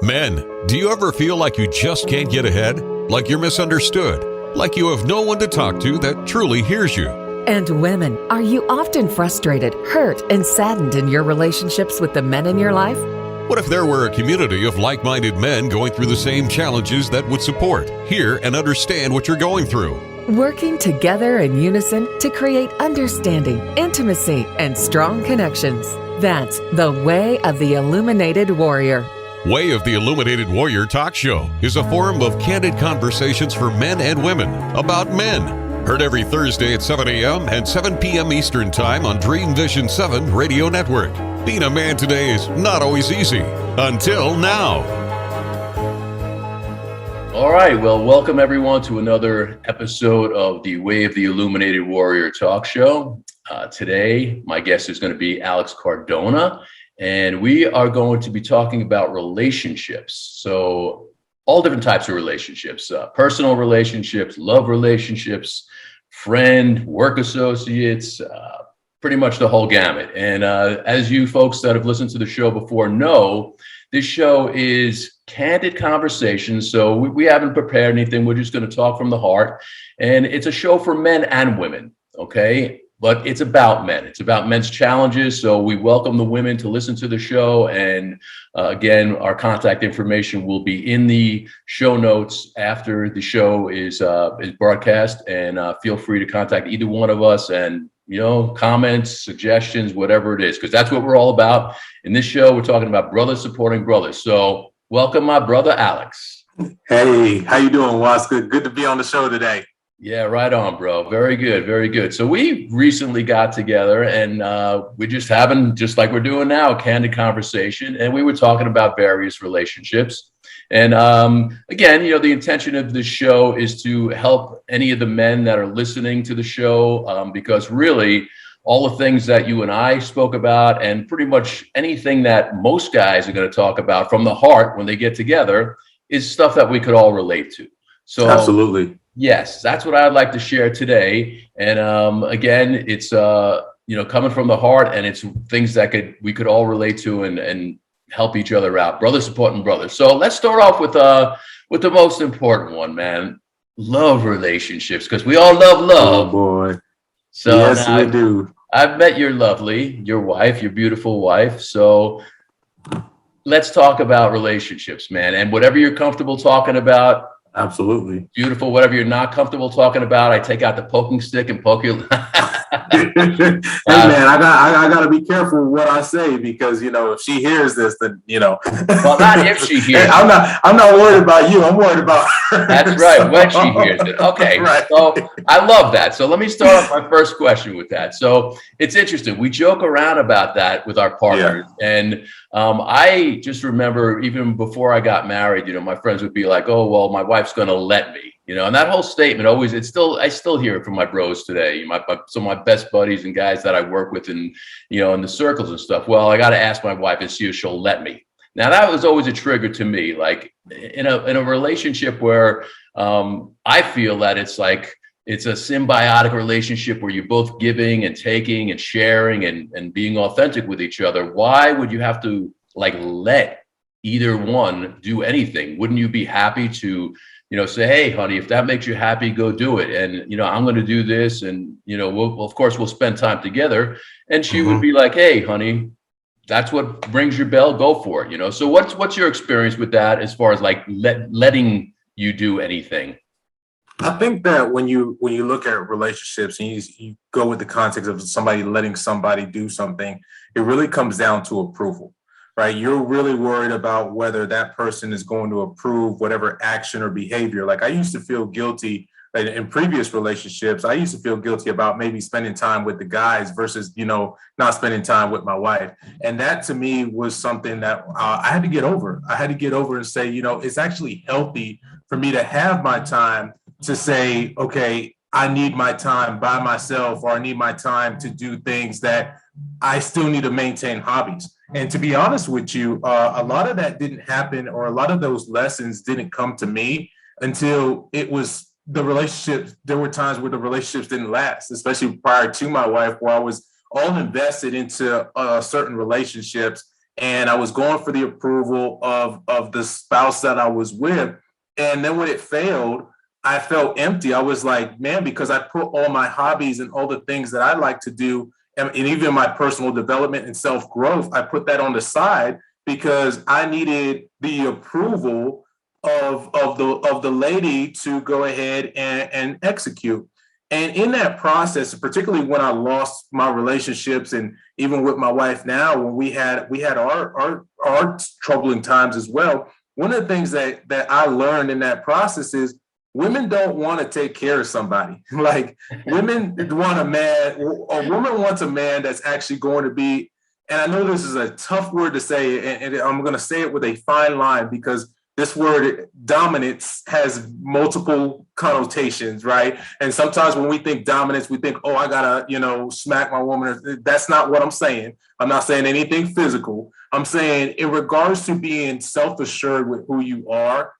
Men, do you ever feel like you just can't get ahead? Like you're misunderstood? Like you have no one to talk to that truly hears you? And women, are you often frustrated, hurt, and saddened in your relationships with the men in your life? What if there were a community of like-minded men going through the same challenges that would support, hear, and understand what you're going through? Working together in unison to create understanding, intimacy, and strong connections. That's the Way of the Illuminated Warrior. Way of the Illuminated Warrior Talk Show is a forum of candid conversations for men and women about men. Heard every Thursday at 7 a.m. and 7 p.m. Eastern Time on Dream Vision 7 Radio Network. Being a man today is not always easy. Until now. All right. Well, welcome everyone to another episode of the Way of the Illuminated Warrior Talk Show. Today, my guest is going to be Alex Cardona, and we are going to be talking about relationships. So all different types of relationships, personal relationships, love relationships, friend, work associates, pretty much the whole gamut. And as you folks that have listened to the show before know, this show is candid conversations. So we haven't prepared anything. We're just going to talk from the heart. And it's a show for men and women, okay? But it's about men. It's about men's challenges. So we welcome the women to listen to the show. And again, our contact information will be in the show notes after the show is broadcast. And feel free to contact either one of us and, you know, comments, suggestions, whatever it is, because that's what we're all about. In this show, we're talking about brothers supporting brothers. So welcome, my brother, Alex. Hey, how you doing, Waska? Good to be on the show today. Yeah, right on, bro. Very good. Very good. So we recently got together and we're just having, just like we're doing now, a candid conversation. And we were talking about various relationships. And again, you know, the intention of this show is to help any of the men that are listening to the show, because really all the things that you and I spoke about and pretty much anything that most guys are going to talk about from the heart when they get together is stuff that we could all relate to. So absolutely. Yes, that's what I'd like to share today. And again, it's you know, coming from the heart, and it's things that we could all relate to and help each other out. Brothers supporting brothers. So let's start off with the most important one, man. Love relationships, because we all love love. Oh boy. So yes, we do. I've met your wife, your beautiful wife. So let's talk about relationships, man. And whatever you're comfortable talking about. Absolutely. Beautiful. Whatever you're not comfortable talking about, I take out the poking stick and poke you. Hey man, I gotta be careful what I say, because you know, if she hears this, then you know. Well, not if she hears. Hey, I'm not worried about you. I'm worried about her. That's right. When she hears it. Okay. Right. So I love that. So let me start off my first question with that. So it's interesting. We joke around about that with our partners, and I just remember even before I got married, you know, my friends would be like, "Oh, well, my wife's going to let me." You know, and that whole statement always, I still hear it from my bros today. Some of my best buddies and guys that I work with in, you know, in the circles and stuff. Well, I got to ask my wife and see if she'll let me. Now that was always a trigger to me, like in a relationship where I feel that it's a symbiotic relationship where you're both giving and taking and sharing and being authentic with each other. Why would you have to like let either one do anything? Wouldn't you be happy to, you know, say, "Hey, honey, if that makes you happy, go do it. And, you know, I'm going to do this. And, you know, of course, we'll spend time together." And she would be like, "Hey, honey, that's what rings your bell. Go for it." You know, so what's your experience with that as far as like letting you do anything? I think that when you look at relationships and you go with the context of somebody letting somebody do something, it really comes down to approval. Right, you're really worried about whether that person is going to approve whatever action or behavior. Like I used to feel guilty in previous relationships. I used to feel guilty about maybe spending time with the guys versus, you know, not spending time with my wife. And that to me was something that I had to get over. I had to get over and say, you know, it's actually healthy for me to have my time to say, okay, I need my time by myself, or I need my time to do things that I still need to maintain hobbies. And to be honest with you, a lot of that didn't happen, or a lot of those lessons didn't come to me until it was the relationships. There were times where the relationships didn't last, especially prior to my wife, where I was all invested into certain relationships. and I was going for the approval of the spouse that I was with. And then when it failed, I felt empty. I was like, man, because I put all my hobbies and all the things that I like to do, and even my personal development and self-growth, I put that on the side because I needed the approval of the lady to go ahead and execute. And in that process, particularly when I lost my relationships, and even with my wife now, when we had our troubling times as well, one of the things that I learned in that process is women don't want to take care of somebody. Like women want a woman wants a man that's actually going to be, and I know this is a tough word to say, and I'm going to say it with a fine line because this word dominance has multiple connotations, right? And sometimes when we think dominance, we think, oh, I gotta, smack my woman. That's not what I'm saying. I'm not saying anything physical. I'm saying in regards to being self-assured with who you are,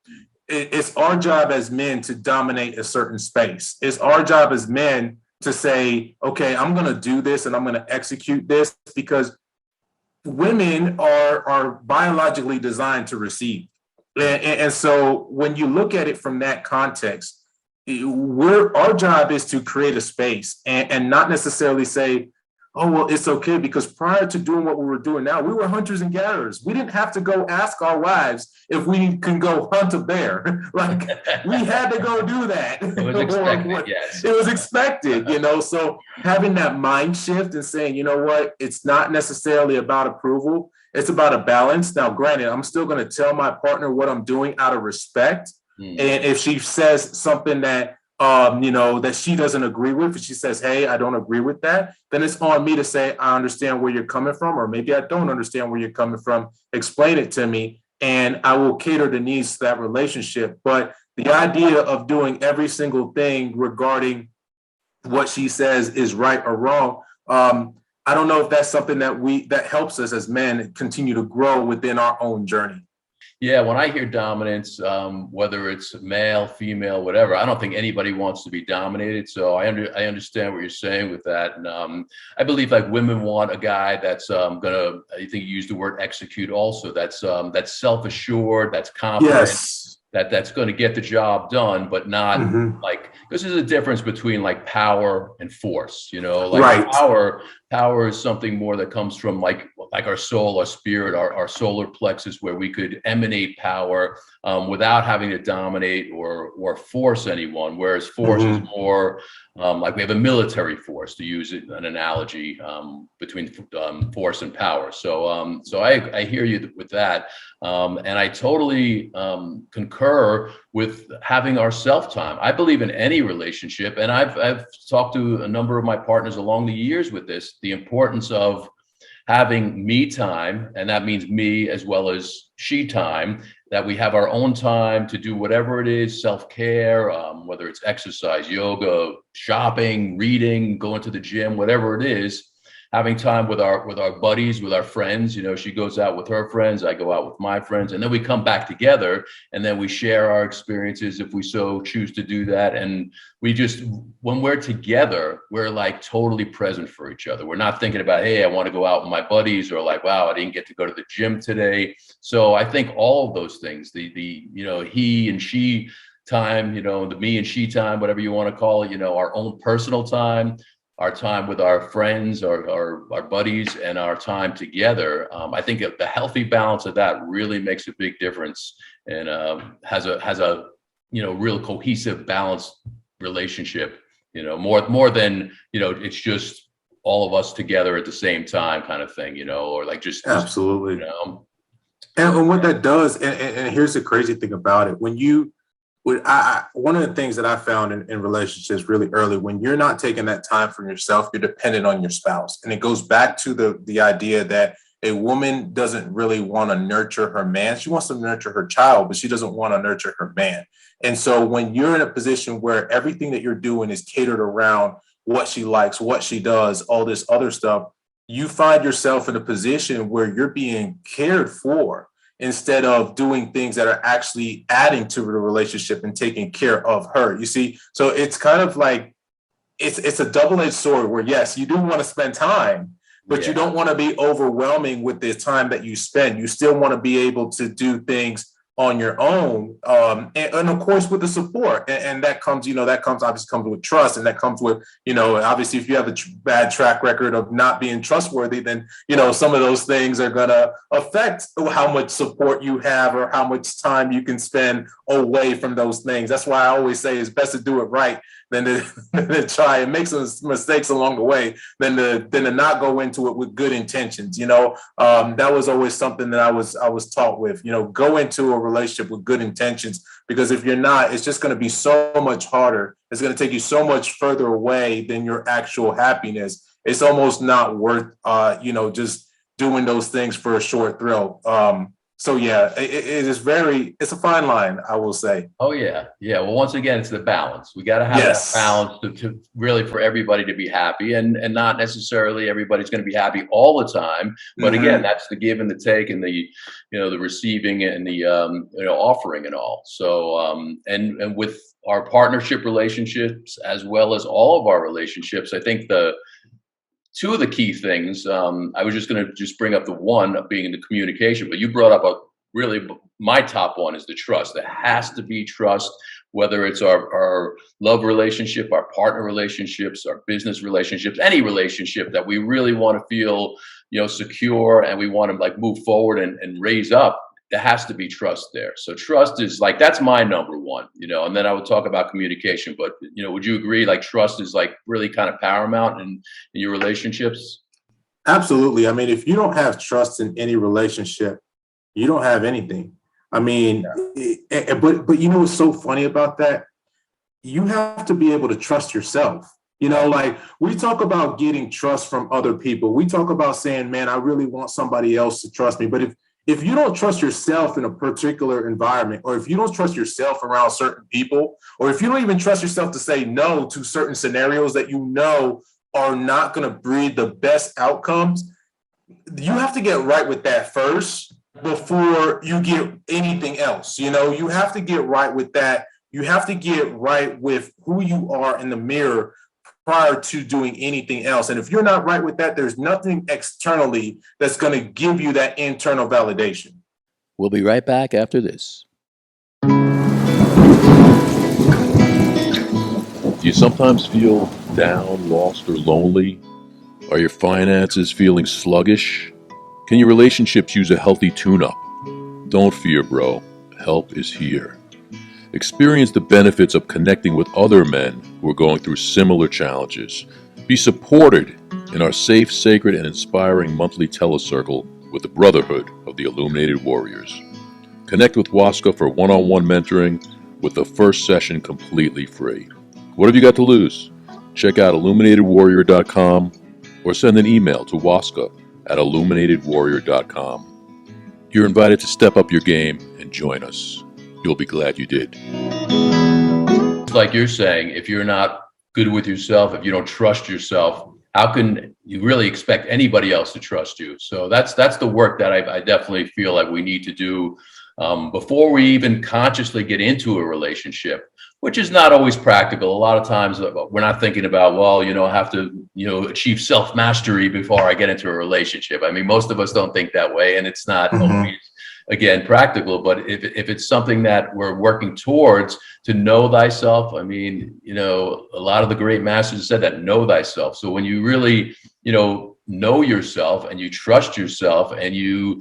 it's our job as men to dominate a certain space. It's our job as men to say, okay, I'm gonna do this and I'm gonna execute this, because women are biologically designed to receive. And so when you look at it from that context, our job is to create a space and not necessarily say, oh, well, it's okay, because prior to doing what we were doing now, we were hunters and gatherers. We didn't have to go ask our wives if we can go hunt a bear. Like we had to go do that. It was expected, yes. It was expected, So having that mind shift and saying, you know what, it's not necessarily about approval. It's about a balance. Now, granted, I'm still going to tell my partner what I'm doing out of respect. And if she says something that, that she doesn't agree with, if she says, hey, I don't agree with that, then it's on me to say, I understand where you're coming from, or maybe I don't understand where you're coming from. Explain it to me, and I will cater the needs to that relationship. But the idea of doing every single thing regarding what she says is right or wrong, I don't know if that's something that helps us as men continue to grow within our own journey. Yeah, when I hear dominance, whether it's male, female, whatever, I don't think anybody wants to be dominated. So I understand what you're saying with that. And I believe like women want a guy that's gonna, I think you used the word execute also, that's self-assured, that's confident. Yes. That's going to get the job done, but not like, because there's a difference between like power and force, like right. Power is something more that comes from like our soul, our spirit, our solar plexus, where we could emanate power without having to dominate or force anyone. Whereas force is more like we have a military force, to use an analogy between force and power. So I hear you with that. And I totally concur with having our self-time. I believe in any relationship, and I've talked to a number of my partners along the years with this, the importance of having me time, and that means me as well as she time, that we have our own time to do whatever it is, self-care, whether it's exercise, yoga, shopping, reading, going to the gym, whatever it is. Having time with our buddies, with our friends, she goes out with her friends, I go out with my friends, and then we come back together and then we share our experiences if we so choose to do that. And we just, when we're together, we're like totally present for each other. We're not thinking about, hey, I want to go out with my buddies, or like, wow, I didn't get to go to the gym today. So I think all of those things, the he and she time, the me and she time, whatever you want to call it, our own personal time, our time with our friends, our buddies, and our time together. I think the healthy balance of that really makes a big difference, and has a real cohesive, balanced relationship. More than it's just all of us together at the same time kind of thing. Or like just absolutely. And what that does, and here's the crazy thing about it, one of the things that I found in relationships really early, when you're not taking that time for yourself, you're dependent on your spouse. And it goes back to the idea that a woman doesn't really want to nurture her man. She wants to nurture her child, but she doesn't want to nurture her man. And so when you're in a position where everything that you're doing is catered around what she likes, what she does, all this other stuff, you find yourself in a position where you're being cared for, instead of doing things that are actually adding to the relationship and taking care of her. You see, so it's kind of like, it's a double-edged sword where, yes, you do want to spend time, but you don't want to be overwhelming with the time that you spend. You still want to be able to do things on your own, and of course with the support, and that comes, obviously comes with trust, and that comes with, obviously if you have a bad track record of not being trustworthy, then some of those things are going to affect how much support you have or how much time you can spend away from those things. That's why I always say it's best to do it right than to try and make some mistakes along the way than to not go into it with good intentions. That was always something that I was taught with, go into a relationship with good intentions, because if you're not, it's just going to be so much harder. It's going to take you so much further away than your actual happiness. It's almost not worth, just doing those things for a short thrill. So yeah, it's a fine line, I will say. Oh yeah. Yeah. Well, once again, it's the balance. We got to have that balance to really for everybody to be happy, and not necessarily everybody's going to be happy all the time. But again, that's the give and the take, and the, the receiving and the, offering and all. So, and with our partnership relationships, as well as all of our relationships, I think two of the key things, I was just going to bring up the one of being the communication, but you brought up my top one is the trust. There has to be trust, whether it's our love relationship, our partner relationships, our business relationships, any relationship that we really want to feel, secure, and we want to move forward and raise up. There has to be trust there. So trust is that's my number one, and then I would talk about communication, but, would you agree? Trust is really kind of paramount in your relationships? Absolutely. I mean, if you don't have trust in any relationship, you don't have anything. I mean, but what's so funny about that? You have to be able to trust yourself. We talk about getting trust from other people. We talk about saying, man, I really want somebody else to trust me. But if you don't trust yourself in a particular environment, or if you don't trust yourself around certain people, or if you don't even trust yourself to say no to certain scenarios that are not going to breed the best outcomes, you have to get right with that first before you get anything else. You have to get right with that. You have to get right with who you are in the mirror prior to doing anything else. And if you're not right with that, there's nothing externally that's going to give you that internal validation. We'll be right back after this. Do you sometimes feel down, lost, or lonely? Are your finances feeling sluggish? Can your relationships use a healthy tune-up? Don't fear, bro. Help is here. Experience the benefits of connecting with other men who are going through similar challenges. Be supported in our safe, sacred, and inspiring monthly telecircle with the Brotherhood of the Illuminated Warriors. Connect with Waska for one-on-one mentoring with the first session completely free. What have you got to lose? Check out illuminatedwarrior.com or send an email to waska@illuminatedwarrior.com. You're invited to step up your game and join us. You'll be glad you did. Like you're saying, if you're not good with yourself, if you don't trust yourself, how can you really expect anybody else to trust you? So that's the work that I definitely feel like we need to do before we even consciously get into a relationship, which is not always practical. A lot of times we're not thinking about, I have to, achieve self-mastery before I get into a relationship. I mean, most of us don't think that way, and it's not always, again, practical. But if it's something that we're working towards, to know thyself, I mean, a lot of the great masters said that, know thyself. So when you really, know yourself and you trust yourself and you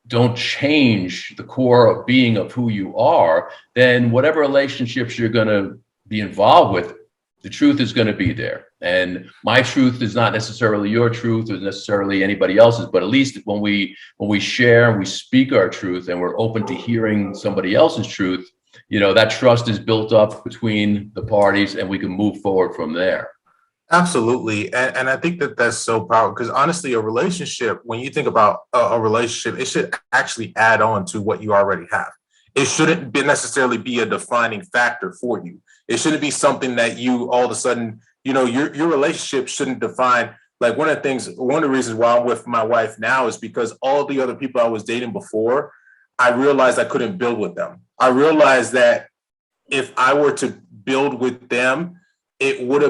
don't change the core being of who you are, then whatever relationships you're going to be involved with, the truth is going to be there. And my truth is not necessarily your truth or necessarily anybody else's, but at least when we share and we speak our truth and we're open to hearing somebody else's truth, that trust is built up between the parties and we can move forward from there. Absolutely. And I think that that's so powerful, because honestly, a relationship, when you think about a relationship, it should actually add on to what you already have. It shouldn't necessarily be a defining factor for you. It shouldn't be something that you all of a sudden, your relationship shouldn't define. Like one of the reasons why I'm with my wife now is because all the other people I was dating before, I realized I couldn't build with them. I realized that if I were to build with them, it would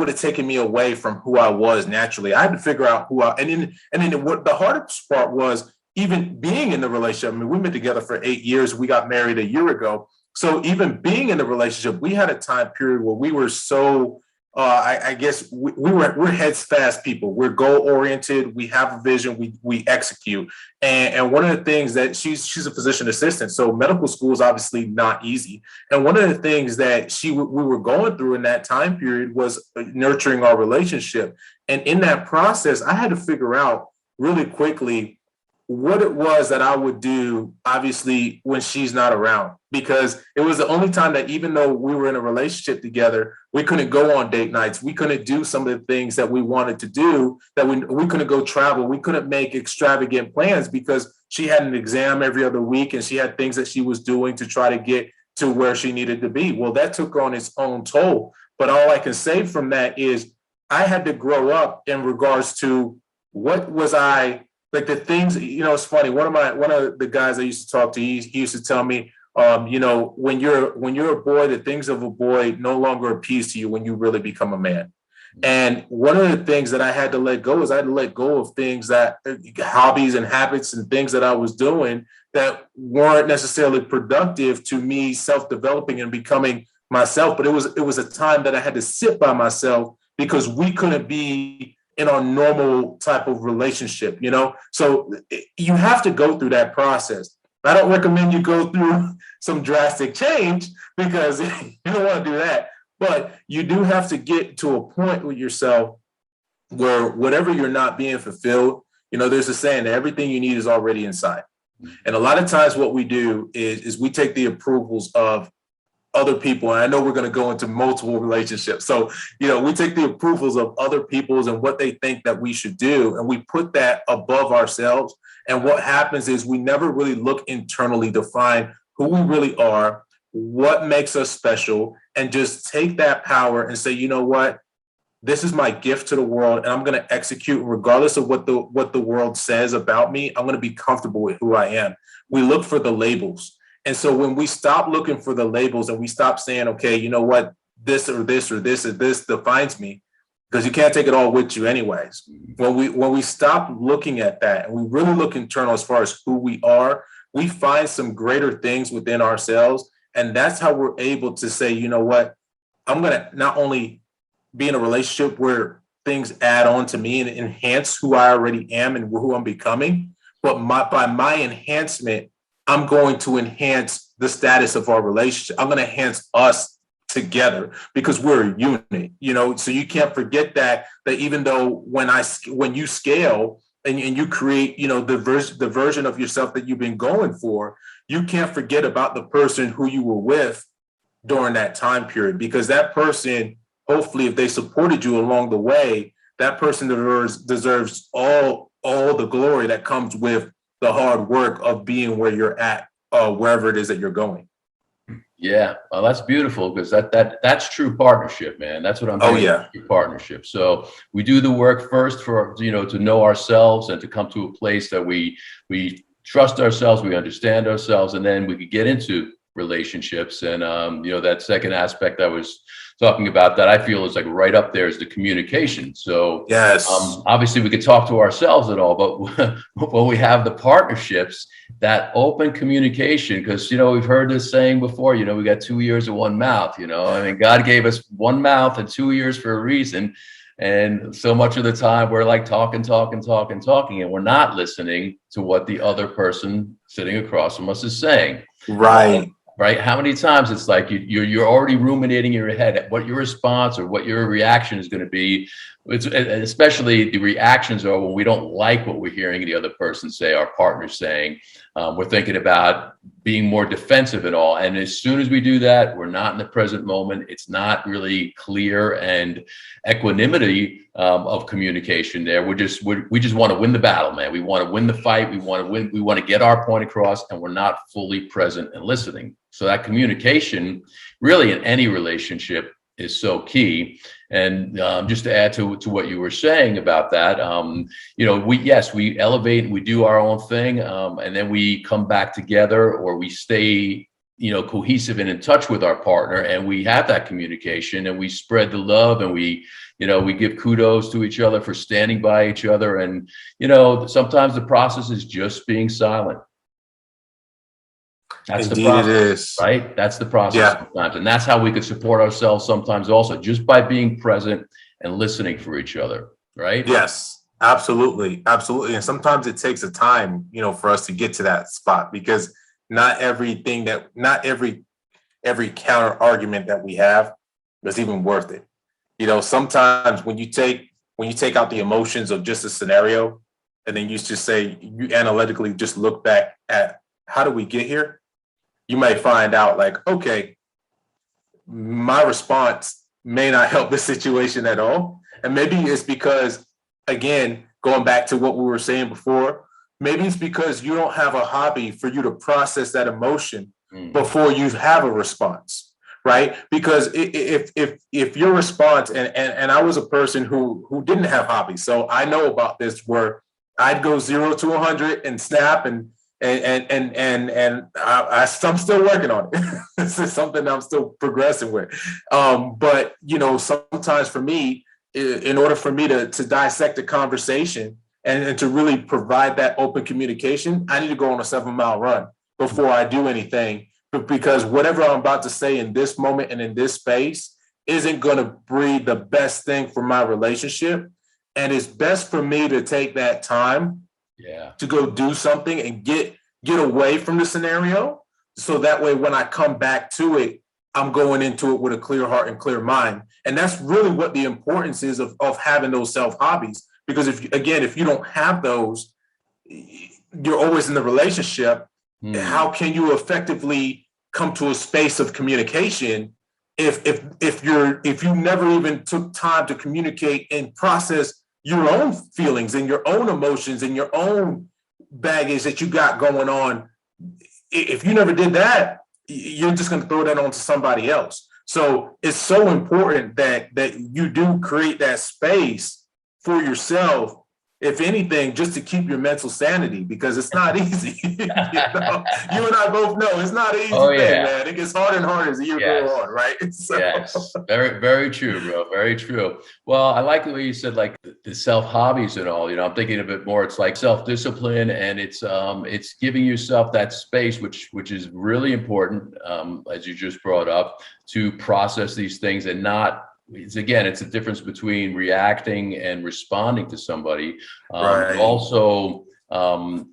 have taken me away from who I was naturally. I had to figure out and then what the hardest part was, even being in the relationship. I mean, we've been together for 8 years. We got married a year ago. So even being in the relationship, we had a time period where we were so, I guess we're heads fast people. We're goal oriented. We have a vision. We execute. And one of the things that she's a physician assistant, so medical school is obviously not easy. And one of the things that we were going through in that time period was nurturing our relationship. And in that process, I had to figure out really quickly what it was that I would do, obviously, when she's not around, because it was the only time that, even though we were in a relationship together, we couldn't go on date nights. We couldn't do some of the things that we wanted to do, that we couldn't go travel. We couldn't make extravagant plans because she had an exam every other week and she had things that she was doing to try to get to where she needed to be. Well, that took on its own toll. But all I can say from that is I had to grow up in regards to what was I, like the things, it's funny. One of the guys I used to talk to, he used to tell me, when you're a boy, the things of a boy no longer appease to you when you really become a man. And one of the things that I had to let go is I had to let go of things that hobbies and habits and things that I was doing that weren't necessarily productive to me self-developing and becoming myself. But it was a time that I had to sit by myself because we couldn't be in our normal type of relationship, So you have to go through that process. I don't recommend you go through some drastic change because you don't want to do that. But you do have to get to a point with yourself where whatever you're not being fulfilled, there's a saying that everything you need is already inside. And a lot of times what we do is we take the approvals of other people. And I know we're going to go into multiple relationships. So, we take the approvals of other people's and what they think that we should do, and we put that above ourselves. And what happens is we never really look internally to find who we really are, what makes us special, and just take that power and say, you know what, this is my gift to the world, and I'm going to execute regardless of what the world says about me. I'm going to be comfortable with who I am. We look for the labels. And so when we stop looking for the labels and we stop saying, okay, you know what, this or this or this or this defines me, because you can't take it all with you anyways. When we stop looking at that and we really look internal as far as who we are, we find some greater things within ourselves. And that's how we're able to say, you know what, I'm going to not only be in a relationship where things add on to me and enhance who I already am and who I'm becoming, but by my enhancement, I'm going to enhance the status of our relationship. I'm going to enhance us together because we're a unit, so you can't forget that even though when you scale and you create, the version of yourself that you've been going for, you can't forget about the person who you were with during that time period, because that person, hopefully, if they supported you along the way, that person deserves all the glory that comes with the hard work of being where you're at, wherever it is that you're going. Yeah, well, that's beautiful because that's true partnership, man. That's what I'm saying. Oh, yeah, true partnership. So we do the work first for to know ourselves and to come to a place that we trust ourselves, we understand ourselves, and then we could get into relationships. And that second aspect I was talking about that I feel is like right up there is the communication. So yes, obviously we could talk to ourselves and all, but when we have the partnerships, that open communication, because we've heard this saying before, we got 2 ears and one mouth. I mean, God gave us one mouth and 2 ears for a reason. And so much of the time we're like talking, and we're not listening to what the other person sitting across from us is saying. Right. How many times it's like you're already ruminating in your head at what your response or what your reaction is going to be. Especially the reactions are when we don't like what we're hearing the other person say, our partner saying. We're thinking about being more defensive and all. And as soon as we do that, we're not in the present moment. It's not really clear and equanimity of communication there. We just want to win the battle, man. We want to win the fight. We want to win. We want to get our point across, and we're not fully present and listening. So that communication really in any relationship is so key. And just to add to what you were saying about that, we elevate and we do our own thing, and then we come back together, or we stay cohesive and in touch with our partner, and we have that communication, and we spread the love, and we give kudos to each other for standing by each other. And, sometimes the process is just being silent. That's Indeed, the process, it is. right? That's the process sometimes. And that's how we could support ourselves sometimes also, just by being present and listening for each other, right? Yes, absolutely. Absolutely. And sometimes it takes a time, for us to get to that spot, because not every counter argument that we have is even worth it. Sometimes when you take out the emotions of just a scenario, and then you just say, you analytically just look back at how do we get here, you might find out like, okay, my response may not help the situation at all. And maybe it's because, again, going back to what we were saying before, maybe it's because you don't have a hobby for you to process that emotion before you have a response, right? Because if your response, and I was a person who didn't have hobbies, so I know about this, where I'd go 0 to 100 and snap, and I'm still working on it. This is something I'm still progressing with. But sometimes for me, in order for me to dissect a conversation and to really provide that open communication, I need to go on a 7-mile run before I do anything. But because whatever I'm about to say in this moment and in this space isn't going to breed the best thing for my relationship. And it's best for me to take that time to go do something and get away from the scenario. So that way, when I come back to it, I'm going into it with a clear heart and clear mind. And that's really what the importance is of having those self hobbies. Because if you don't have those, you're always in the relationship. How can you effectively come to a space of communication if you never even took time to communicate and process your own feelings and your own emotions and your own baggage that you got going on? If you never did that, you're just going to throw that on to somebody else. So it's so important that you do create that space for yourself, if anything, just to keep your mental sanity, because it's not easy. You and I both know it's not an easy thing, man. It gets harder and harder as the year goes on, right? So. Yes, very, very true, bro. Very true. Well, I like the way you said, like, the self hobbies and all. I'm thinking of it more. It's like self-discipline, and it's giving yourself that space, which is really important, as you just brought up, to process these things and not. It's a difference between reacting and responding to somebody. Right. Also,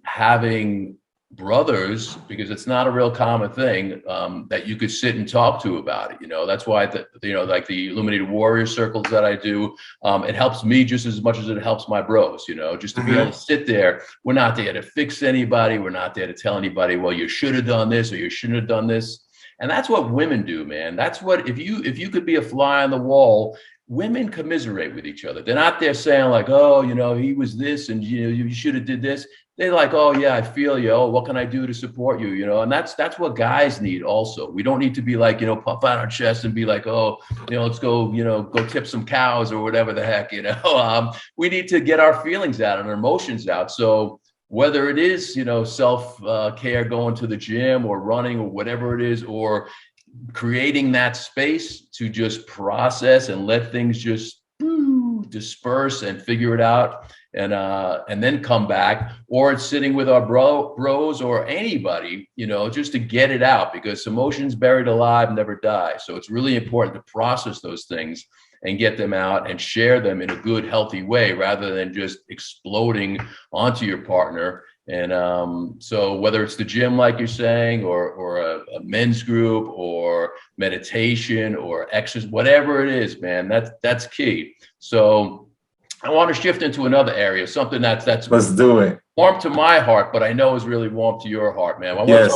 having brothers, because it's not a real common thing, that you could sit and talk to about it. That's why like the Illuminated Warrior circles that I do, it helps me just as much as it helps my bros. Just to be able to sit there. We're not there to fix anybody. We're not there to tell anybody, well, you should have done this or you shouldn't have done this. And that's what women do, man. That's what, if you could be a fly on the wall, women commiserate with each other. They're not there saying like, oh, he was this and you should have did this. They're like, oh yeah, I feel you. Oh, what can I do to support you? And that's what guys need also. We don't need to be like, puff out our chest and be like, oh, let's go, go tip some cows or whatever the heck, we need to get our feelings out and our emotions out. So whether it is, self-care, going to the gym or running or whatever it is, or creating that space to just process and let things just disperse and figure it out, and then come back, or it's sitting with our bros or anybody, just to get it out, because emotions buried alive never die. So it's really important to process those things and get them out and share them in a good, healthy way, rather than just exploding onto your partner. And so whether it's the gym, like you're saying, or a men's group, or meditation, or exercise, whatever it is, man, that's key. So I want to shift into another area, something that's let's do it. Warm to my heart, but I know is really warm to your heart, man. I want to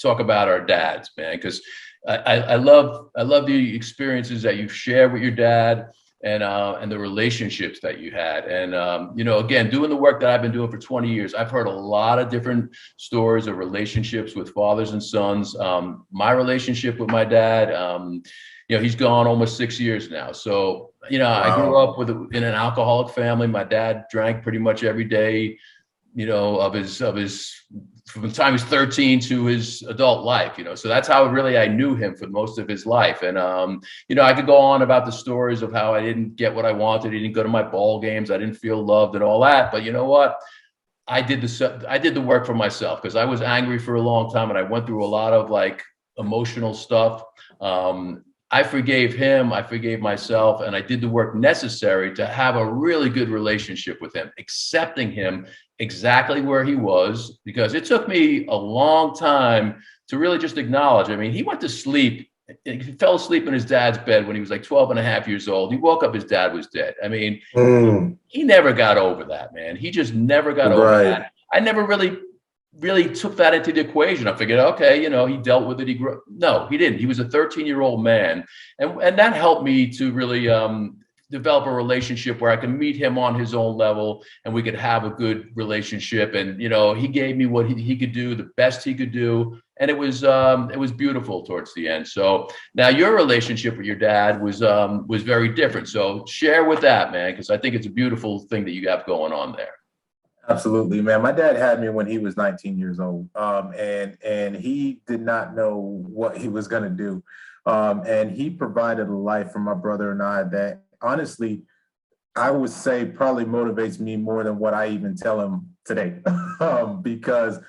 talk about our dads, man, because I love the experiences that you've shared with your dad, and the relationships that you had. And, again, doing the work that I've been doing for 20 years, I've heard a lot of different stories of relationships with fathers and sons. My relationship with my dad, he's gone almost 6 years now. So, Wow. I grew up in an alcoholic family. My dad drank pretty much every day. from the time he's 13 to his adult life, so that's how really I knew him for most of his life. And, I could go on about the stories of how I didn't get what I wanted. I didn't go to my ball games. I didn't feel loved and all that. But you know what? I did the work for myself because I was angry for a long time and I went through a lot of like emotional stuff. I forgave him, I forgave myself, and I did the work necessary to have a really good relationship with him, accepting him exactly where he was, because it took me a long time to really just acknowledge. I mean, he went to sleep. He fell asleep in his dad's bed when he was like 12 and a half years old. He woke up, his dad was dead. I mean, he never got over that, man. He just never got over that. I never really took that into the equation. I figured, okay, he dealt with it. He grew. No, he didn't. He was a 13-year-old man. And that helped me to really develop a relationship where I could meet him on his own level and we could have a good relationship. And, he gave me what he could do, the best he could do. And it was beautiful towards the end. So now your relationship with your dad was very different. So share with that, man, because I think it's a beautiful thing that you have going on there. Absolutely, man. My dad had me when he was 19 years old, and he did not know what he was going to do. And he provided a life for my brother and I that, honestly, I would say probably motivates me more than what I even tell him today, because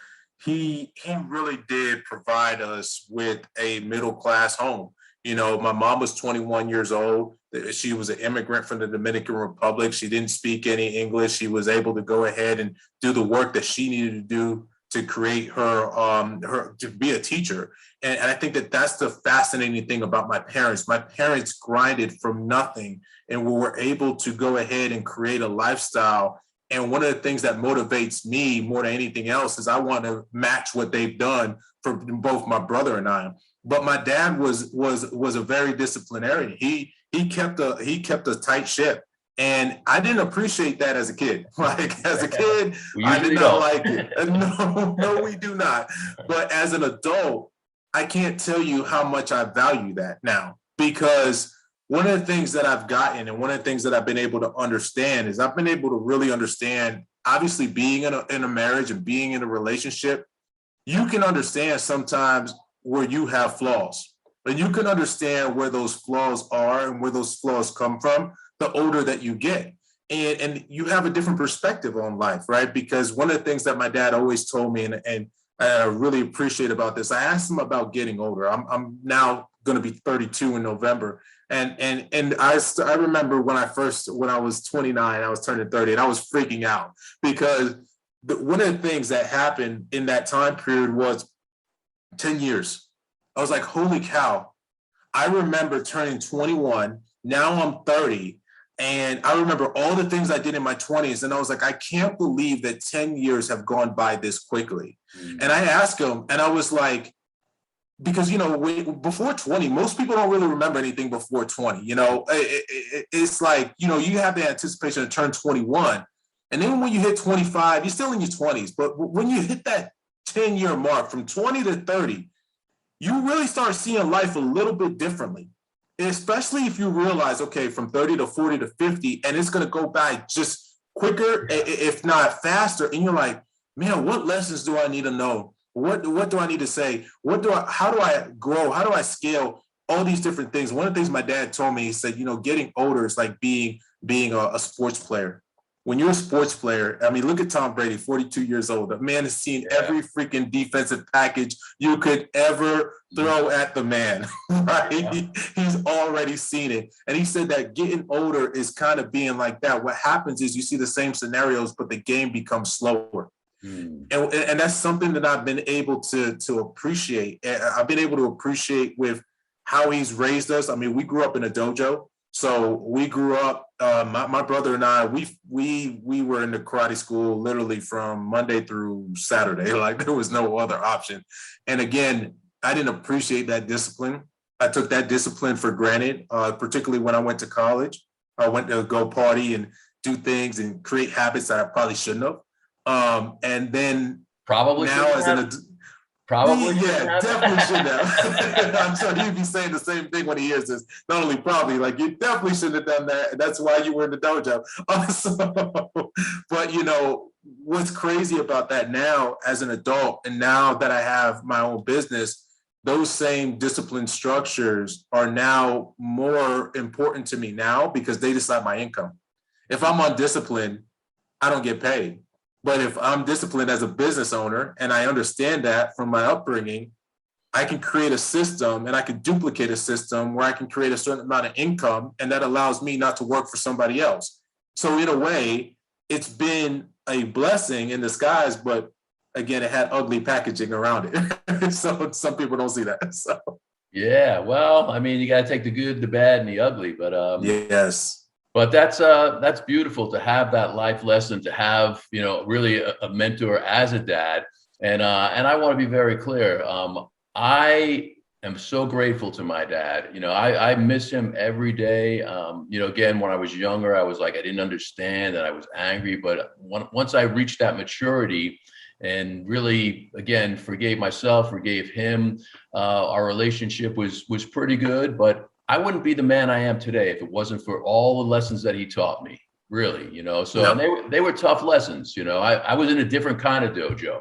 he really did provide us with a middle-class home. My mom was 21 years old. She was an immigrant from the Dominican Republic. She didn't speak any English. She was able to go ahead and do the work that she needed to do to create her to be a teacher. And I think that that's the fascinating thing about my parents. My parents grinded from nothing and we were able to go ahead and create a lifestyle. And one of the things that motivates me more than anything else is I want to match what they've done for both my brother and I. But my dad was a very disciplinarian. He kept a tight ship, and I didn't appreciate that as a kid. Like as a kid, I did not like it. No, we do not. But as an adult, I can't tell you how much I value that now, because one of the things that I've gotten and one of the things that I've been able to understand is I've been able to really understand, obviously being in a marriage and being in a relationship, you can understand sometimes where you have flaws, and you can understand where those flaws are and where those flaws come from the older that you get. And you have a different perspective on life, right? Because one of the things that my dad always told me, and I really appreciate about this, I asked him about getting older. I'm now going to be 32 in November. And I remember when I was 29, I was turning 30, and I was freaking out because one of the things that happened in that time period was 10 years. I was like, holy cow. I remember turning 21. Now I'm 30. And I remember all the things I did in my 20s. And I was like, I can't believe that 10 years have gone by this quickly. And I asked him, and I was like, because, before 20, most people don't really remember anything before 20. It's like, you have the anticipation to turn 21. And then when you hit 25, you're still in your 20s. But when you hit that 10-year mark from 20 to 30, you really start seeing life a little bit differently, especially if you realize, okay, from 30 to 40 to 50, and it's going to go by just quicker, if not faster. And you're like, man, what lessons do I need to know? What do I need to say? How do I grow? How do I scale? All these different things. One of the things my dad told me, he said, getting older is like being a sports player. When you're a sports player, I mean, look at Tom Brady, 42 years old. The man has seen every freaking defensive package you could ever throw at the man, right? Yeah. He's already seen it. And he said that getting older is kind of being like that. What happens is you see the same scenarios, but the game becomes slower. And that's something that I've been able to appreciate. I've been able to appreciate with how he's raised us. I mean, we grew up in a dojo. So we grew up, my brother and I, we were in the karate school literally from Monday through Saturday. Like there was no other option. And again, I didn't appreciate that discipline. I took that discipline for granted, particularly when I went to college. I went to go party and do things and create habits that I probably shouldn't have. And then probably now as an adult. Probably. Yeah, definitely shouldn't have. I'm sure he'd be saying the same thing when he hears this. Not only probably, like you definitely shouldn't have done that. And that's why you were in the dojo. But, what's crazy about that now as an adult, and now that I have my own business, those same discipline structures are now more important to me now because they decide my income. If I'm undisciplined, I don't get paid. But if I'm disciplined as a business owner and I understand that from my upbringing, I can create a system and I can duplicate a system where I can create a certain amount of income, and that allows me not to work for somebody else. So in a way, it's been a blessing in disguise, but again, it had ugly packaging around it. So some people don't see that. So Yeah, well, I mean, you got to take the good, the bad, and the ugly, but yes. but that's beautiful to have that life lesson, to have, really a mentor as a dad. And I want to be very clear. I am so grateful to my dad. I miss him every day. Again, when I was younger, I was like, I didn't understand and I was angry. But once I reached that maturity and really, again, forgave myself, forgave him, our relationship was pretty good. But I wouldn't be the man I am today if it wasn't for all the lessons that he taught me. Really, so Yep. and they were tough lessons. I was in a different kind of dojo.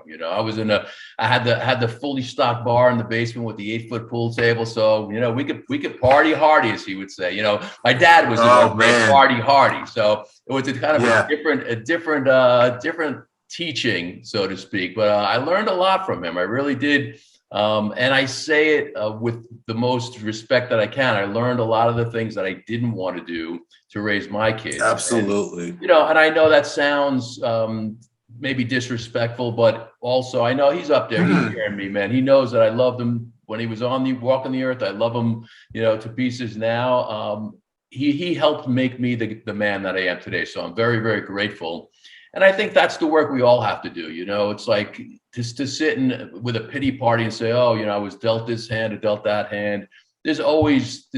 I had the fully stocked bar in the basement with the 8-foot pool table. So we could party hardy, as he would say. My dad was Oh, great man. party hardy. So it was a kind of Yeah. a different teaching, so to speak. But I learned a lot from him. I really did. And I say it with the most respect that I can. I learned a lot of the things that I didn't want to do to raise my kids. Absolutely. And I know that sounds maybe disrespectful, but also I know he's up there. He's hearing me, man. He knows that I loved him when he was walking the earth. I love him, to pieces now. He helped make me the man that I am today. So I'm very, very grateful. And I think that's the work we all have to do. It's like just to sit with a pity party and say, oh, I was dealt this hand or dealt that hand. There's always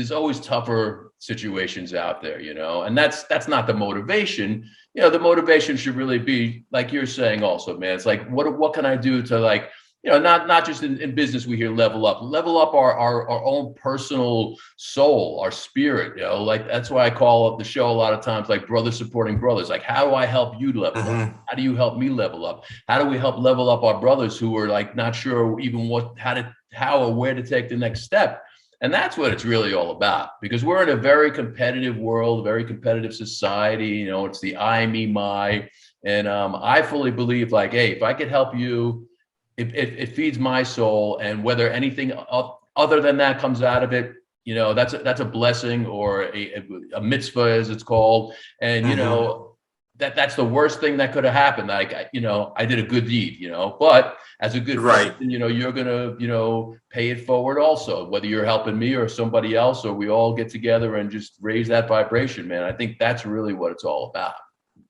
tougher situations out there, and that's not the motivation. The motivation should really be like you're saying also, man. It's like, what can I do to, like, not just in business, we hear level up our own personal soul, our spirit, like that's why I call the show a lot of times, like brothers supporting brothers. Like, how do I help you level up? How do you help me level up? How do we help level up our brothers who are like not sure even how or where to take the next step? And that's what it's really all about, because we're in a very competitive world, a very competitive society. It's the I, me, my. And I fully believe, like, hey, if I could help you, it feeds my soul. And whether anything other than that comes out of it, that's a blessing, or a mitzvah, as it's called. And, that's the worst thing that could have happened. Like, I did a good deed, but as a good person, you're going to, pay it forward also, whether you're helping me or somebody else, or we all get together and just raise that vibration, man. I think that's really what it's all about.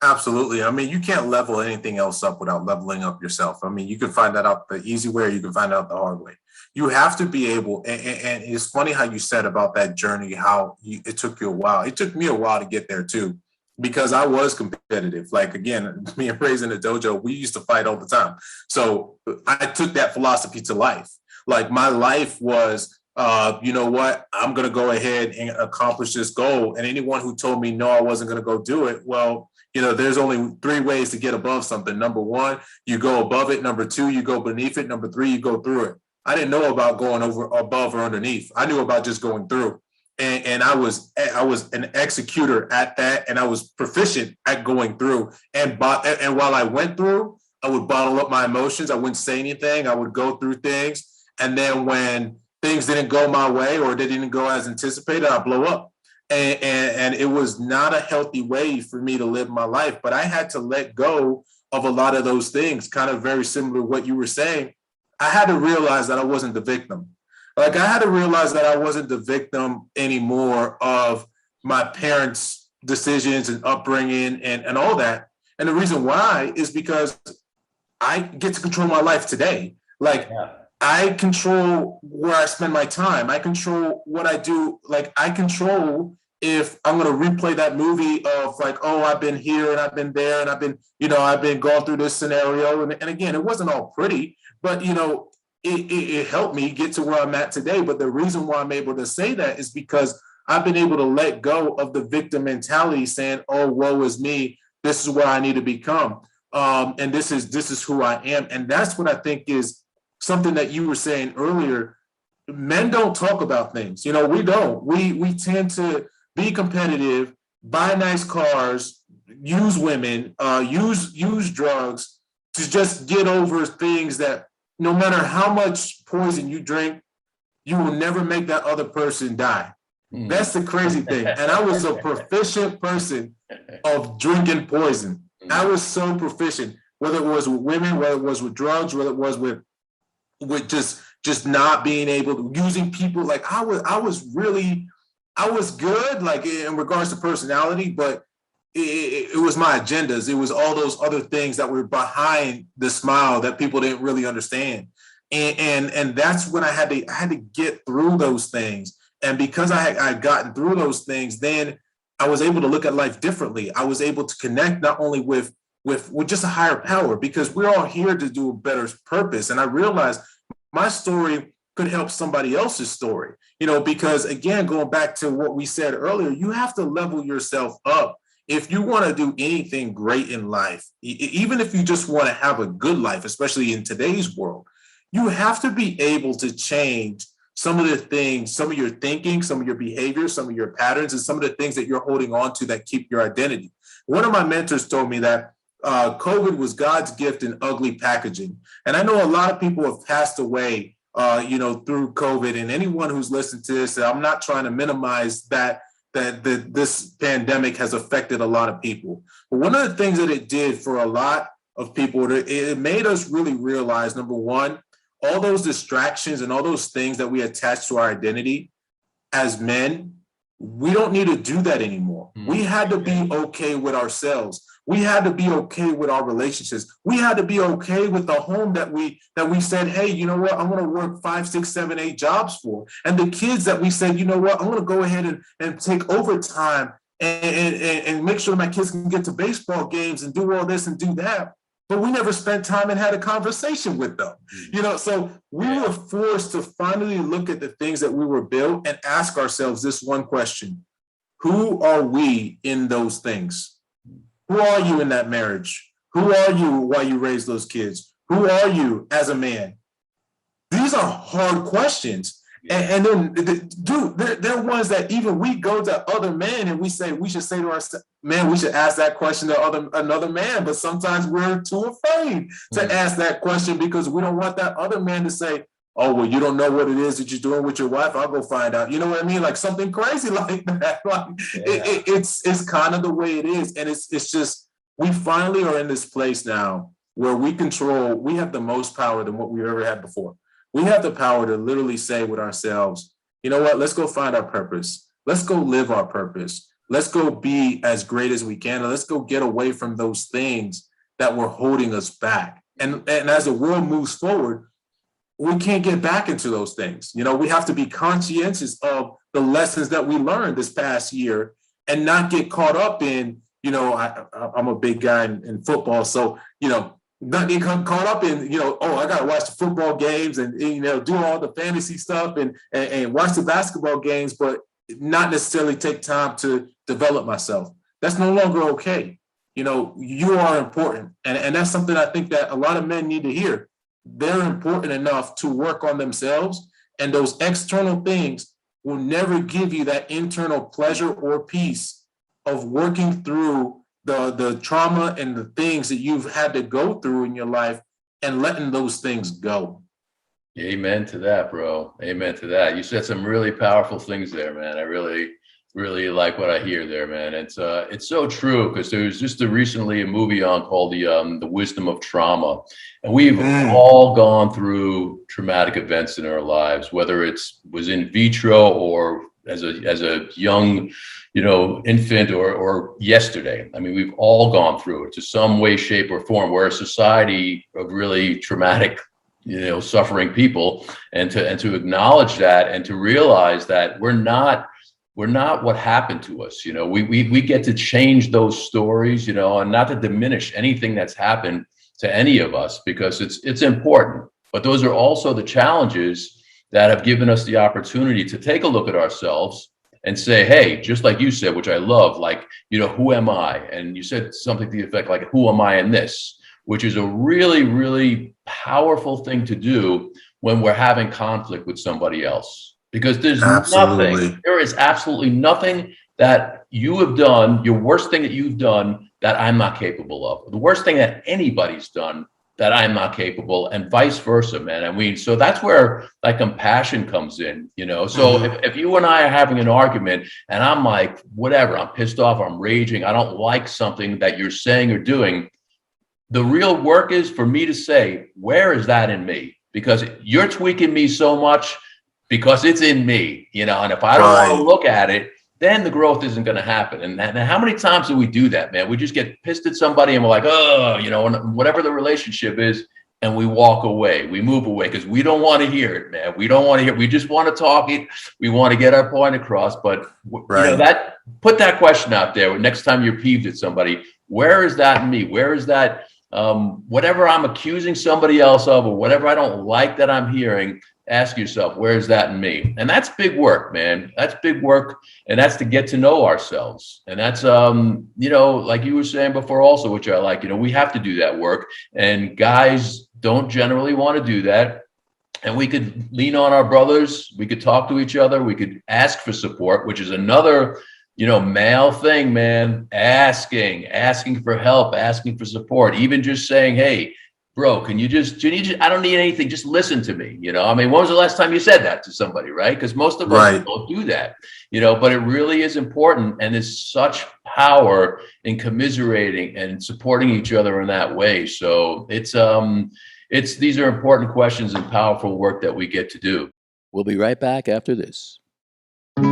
Absolutely. I mean, you can't level anything else up without leveling up yourself. I mean, you can find that out the easy way, or you can find out the hard way. You have to be able, and it's funny how you said about that journey, how it took you a while. It took me a while to get there too, because I was competitive. Like, again, me and raising the dojo, we used to fight all the time. So I took that philosophy to life. Like, my life was, you know what, I'm going to go ahead and accomplish this goal. And anyone who told me no, I wasn't going to go do it, well, there's only 3 ways to get above something. Number 1, you go above it. Number 2, you go beneath it. Number 3, you go through it. I didn't know about going over, above, or underneath. I knew about just going through. And I was an executor at that, and I was proficient at going through. And while I went through, I would bottle up my emotions. I wouldn't say anything. I would go through things. And then when things didn't go my way, or they didn't go as anticipated, I'd blow up. And it was not a healthy way for me to live my life. But I had to let go of a lot of those things, kind of very similar to what you were saying. I had to realize that I wasn't the victim. Like, I had to realize that I wasn't the victim anymore of my parents' decisions and upbringing and all that. And the reason why is because I get to control my life today. Like, I control where I spend my time. I control what I do. Like, I control if I'm going to replay that movie of, like, oh, I've been here and I've been there and I've been going through this scenario. And again, it wasn't all pretty, but, it helped me get to where I'm at today. But the reason why I'm able to say that is because I've been able to let go of the victim mentality, saying, oh, woe is me. This is what I need to become. and this is who I am. And that's what I think is something that you were saying earlier. Men don't talk about things. You know, we don't. We tend to be competitive, buy nice cars, use women, use drugs to just get over things that no matter how much poison you drink, you will never make that other person die. That's the crazy thing. And I was a proficient person of drinking poison. I was so proficient, whether it was with women, whether it was with drugs, whether it was with just not being able to using people. Like I was good, like in regards to personality, but it was my agendas. It was all those other things that were behind the smile that people didn't really understand. And that's when I had to get through those things. And because I had gotten through those things, then I was able to look at life differently. I was able to connect not only with just a higher power, because we're all here to do a better purpose. And I realized my story could help somebody else's story, you know, because again, going back to what we said earlier, you have to level yourself up. If you want to do anything great in life, even if you just want to have a good life, especially in today's world, you have to be able to change some of the things, some of your thinking, some of your behaviors, some of your patterns, and some of the things that you're holding on to that keep your identity. One of my mentors told me that COVID was God's gift in ugly packaging. And I know a lot of people have passed away, through COVID, and anyone who's listened to this, I'm not trying to minimize that this pandemic has affected a lot of people. But one of the things that it did for a lot of people, it made us really realize, number one, all those distractions and all those things that we attach to our identity as men, we don't need to do that anymore. We had to be okay with ourselves. We had to be okay with our relationships. We had to be okay with the home that we said, hey, you know what, I'm going to work 5, 6, 7, 8 jobs for. And the kids that we said, you know what, I'm going to go ahead and take overtime and make sure my kids can get to baseball games and do all this and do that. But we never spent time and had a conversation with them. You know, so we were forced to finally look at the things that we were built and ask ourselves this one question: who are we in those things? Who are you in that marriage? Who are you while you raise those kids? Who are you as a man? These are hard questions. And then, dude, they're ones that even we go to other men and we should say to ourselves, man, we should ask that question to another man. But sometimes we're too afraid to ask that question because we don't want that other man to say, oh, well, you don't know what it is that you're doing with your wife. I'll go find out. You know what I mean? Like something crazy like that. It's kind of the way it is. And it's just, we finally are in this place now where we have the most power than what we ever had before. We have the power to literally say with ourselves, you know what, let's go find our purpose. Let's go live our purpose. Let's go be as great as we can. And let's go get away from those things that were holding us back. And as the world moves forward, we can't get back into those things. You know, we have to be conscientious of the lessons that we learned this past year and not get caught up in, you know, I'm a big guy in football. So, you know, not get caught up in, you know, oh, I got to watch the football games and, you know, do all the fantasy stuff and watch the basketball games, but not necessarily take time to develop myself. That's no longer okay. You know, you are important. And that's something I think that a lot of men need to hear. They're important enough to work on themselves, and those external things will never give you that internal pleasure or peace of working through the trauma and the things that you've had to go through in your life and letting those things go. Amen to that, bro. Amen to that. You said some really powerful things there, man. I really, really like what I hear there, man. It's so true, because there was just recently a movie on called the Wisdom of Trauma, and we've all gone through traumatic events in our lives, whether was in vitro or as a young, you know, infant or yesterday. I mean, we've all gone through it to some way, shape, or form. We're a society of really traumatic, you know, suffering people, and to acknowledge that and to realize that we're not what happened to us. You know, we get to change those stories, you know, and not to diminish anything that's happened to any of us, because it's important. But those are also the challenges that have given us the opportunity to take a look at ourselves and say, hey, just like you said, which I love, like, you know, who am I? And you said something to the effect like, who am I in this? which is a really, really powerful thing to do when we're having conflict with somebody else. Because there is absolutely nothing that you have done, your worst thing that you've done, that I'm not capable of. The worst thing that anybody's done that I'm not capable, and vice versa, man. I mean, so that's where like compassion comes in, you know? So if you and I are having an argument and I'm like, whatever, I'm pissed off, I'm raging, I don't like something that you're saying or doing, the real work is for me to say, where is that in me? Because you're tweaking me so much because it's in me, you know? And if I don't want to look at it, then the growth isn't going to happen. And how many times do we do that, man? We just get pissed at somebody and we're like, oh, you know, whatever the relationship is, and we walk away, we move away because we don't want to hear it, man. We don't want to hear it. We just want to talk it. We want to get our point across. But you know, put that question out there. Next time you're peeved at somebody, where is that in me? Where is that? Whatever I'm accusing somebody else of, or whatever I don't like that I'm hearing, ask yourself, where is that in me? And that's big work, man. That's big work. And that's to get to know ourselves. And that's, you know, like you were saying before also, which I like, you know, we have to do that work. And guys don't generally want to do that. And we could lean on our brothers. We could talk to each other. We could ask for support, which is another, you know, male thing, man. Asking for help, asking for support, even just saying, hey, bro, can you just, I don't need anything. Just listen to me. You know, I mean, when was the last time you said that to somebody, right? Because most of us don't do that, you know, but it really is important. And there's such power in commiserating and supporting each other in that way. So these are important questions and powerful work that we get to do. We'll be right back after this. Do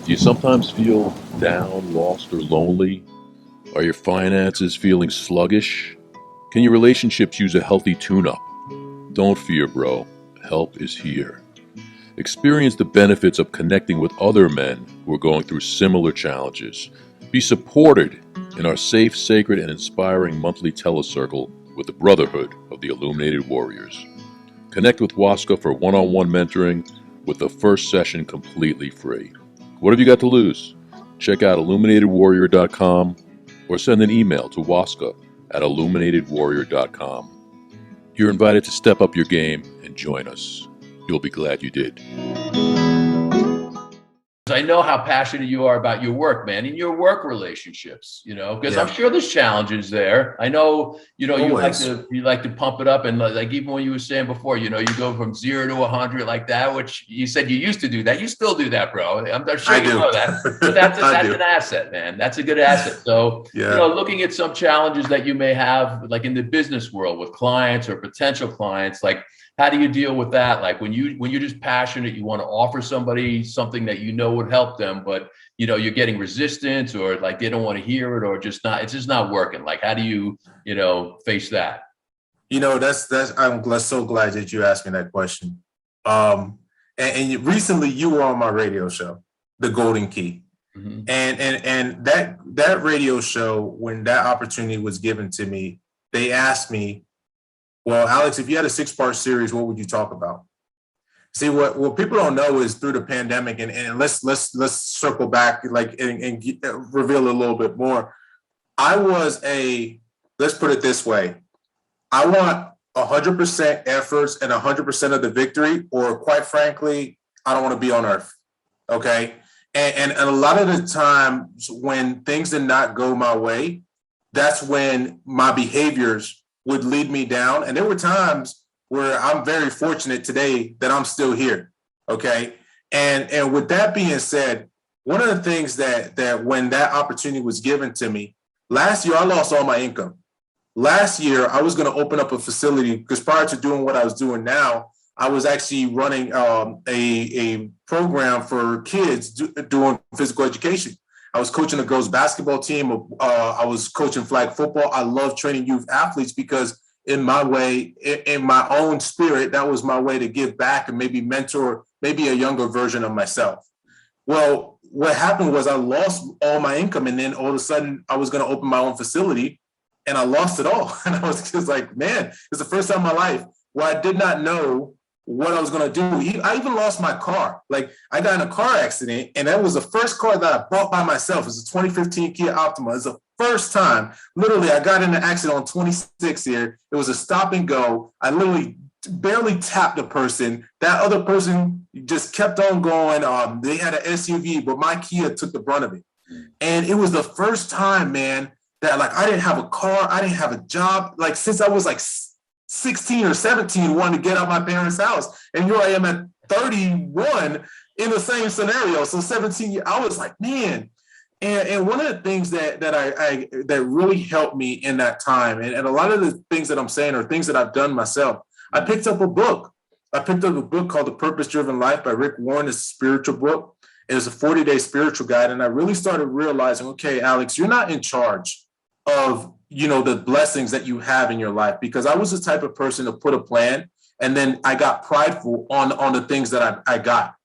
you sometimes feel down, lost, or lonely? Are your finances feeling sluggish? Can your relationships use a healthy tune-up? Don't fear, bro. Help is here. Experience the benefits of connecting with other men who are going through similar challenges. Be supported in our safe, sacred, and inspiring monthly telecircle with the Brotherhood of the Illuminated Warriors. Connect with Waska for one-on-one mentoring with the first session completely free. What have you got to lose? Check out illuminatedwarrior.com or send an email to waska@illuminatedwarrior.com. You're invited to step up your game and join us. You'll be glad you did. I know how passionate you are about your work, man, and your work relationships, you know, because I'm sure there's challenges there. I know, you know, you like to pump it up, and like even when you were saying before, you know, you go from 0 to 100 like that, which you said you used to do that. You still do that, bro. I'm sure you know that. But that's an asset, man. That's a good asset. So, you know, looking at some challenges that you may have, like in the business world with clients or potential clients, like, how do you deal with that? Like when you're just passionate, you want to offer somebody something that you know would help them, but you know, you're getting resistance, or like they don't want to hear it, or it's just not working. Like, how do you, you know, face that? You know, I'm so glad that you asked me that question. And recently you were on my radio show, The Golden Key. Mm-hmm. And that radio show, when that opportunity was given to me, they asked me, well, Alex, if you had a 6-part series, what would you talk about? See, what people don't know is through the pandemic, and let's circle back, like, and reveal a little bit more. Let's put it this way. I want 100% efforts and 100% of the victory, or quite frankly, I don't want to be on earth. Okay. And a lot of the times when things did not go my way, that's when my behaviors would lead me down. And there were times where I'm very fortunate today that I'm still here. Okay. And with that being said, one of the things that when that opportunity was given to me, last year, I lost all my income. Last year, I was going to open up a facility, because prior to doing what I was doing now, I was actually running a program for kids doing physical education. I was coaching a girls basketball team. I was coaching flag football. I love training youth athletes because in my way, in my own spirit, that was my way to give back and maybe mentor maybe a younger version of myself. Well, what happened was I lost all my income, and then all of a sudden I was going to open my own facility and I lost it all. And I was just like, man, it's the first time in my life where I did not know what I was going to do. I even lost my car. Like, I got in a car accident, and that was the first car that I bought by myself. It was a 2015 Kia Optima. It's the first time. Literally, I got in an accident on 26 here. It was a stop and go. I literally barely tapped the person. That other person just kept on going. They had an SUV, but my Kia took the brunt of it. And it was the first time, man, that like I didn't have a car. I didn't have a job. Like, since I was like 16 or 17, wanting to get out my parents' house. And here I am at 31 in the same scenario. So 17 years, I was like, man. And one of the things that really helped me in that time, and a lot of the things that I'm saying are things that I've done myself. I picked up a book. I picked up a book called The Purpose-Driven Life by Rick Warren. It's a spiritual book. It is a 40-day spiritual guide. And I really started realizing, okay, Alex, you're not in charge of, the blessings that you have in your life, because I was the type of person to put a plan, and then I got prideful on the things that I got.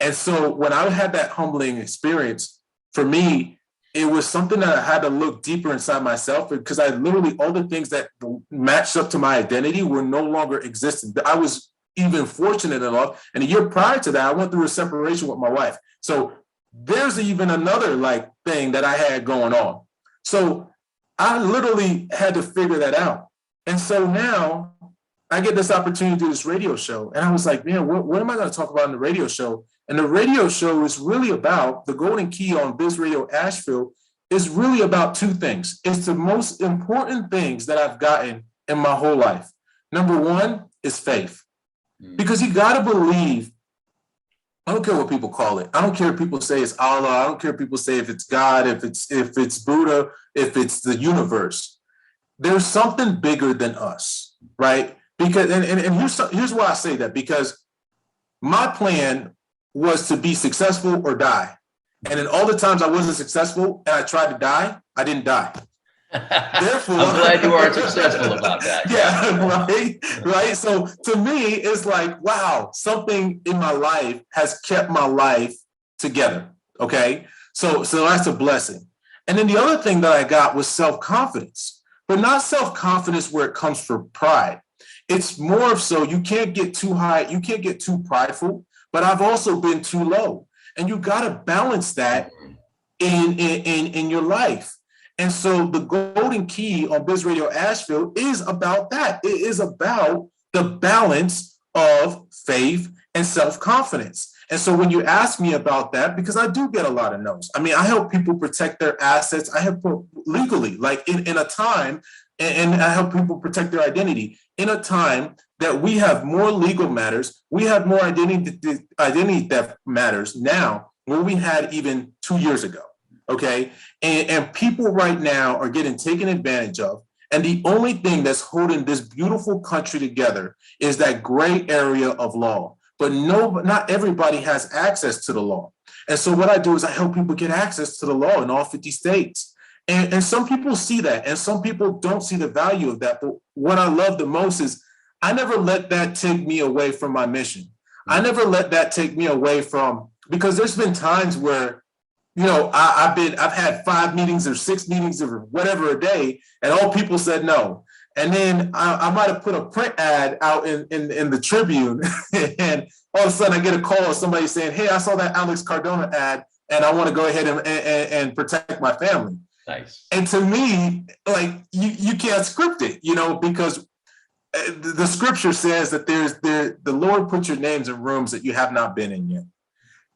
And so when I had that humbling experience, for me, it was something that I had to look deeper inside myself, because I literally, all the things that matched up to my identity were no longer existent. I was even fortunate enough, and a year prior to that, I went through a separation with my wife. So there's even another like thing that I had going on. So I literally had to figure that out. And so now I get this opportunity to do this radio show. And I was like, man, what am I going to talk about in the radio show? And the radio show is really about the golden key on Biz Radio Asheville is really about two things. It's the most important things that I've gotten in my whole life. Number one is faith, because you got to believe. I don't care what people call it. I don't care if people say it's Allah. I don't care if people say if it's God, if it's Buddha, if it's the universe. There's something bigger than us, right? Because and here's why I say that, because my plan was to be successful or die. And in all the times I wasn't successful and I tried to die, I didn't die. Therefore, I'm glad you are successful about that. Yeah, right. So to me, it's like, wow, something in my life has kept my life together. Okay, so that's a blessing. And then the other thing that I got was self-confidence, but not self-confidence where it comes from pride. It's more of so you can't get too high, you can't get too prideful, but I've also been too low, and you got to balance that in your life. And so the golden key on Biz Radio Asheville is about that. It is about the balance of faith and self-confidence. And so when you ask me about that, because I do get a lot of no's. I mean, I help people protect their assets. I help legally, like in a time, and I help people protect their identity in a time that we have more legal matters. We have more identity theft matters now than we had even 2 years ago. Okay. And people right now are getting taken advantage of. And the only thing that's holding this beautiful country together is that gray area of law. But not everybody has access to the law. And so what I do is I help people get access to the law in all 50 states. And some people see that, and some people don't see the value of that. But what I love the most is I never let that take me away from my mission. I never let that take me away from, because there's been times where, I've had 5 meetings or 6 meetings or whatever a day, and all people said no. And then I might have put a print ad out in the Tribune, and all of a sudden I get a call of somebody saying, hey, I saw that Alex Cardona ad, and I want to go ahead and protect my family. Nice. And to me, like, you can't script it, because the scripture says that the Lord put your names in rooms that you have not been in yet.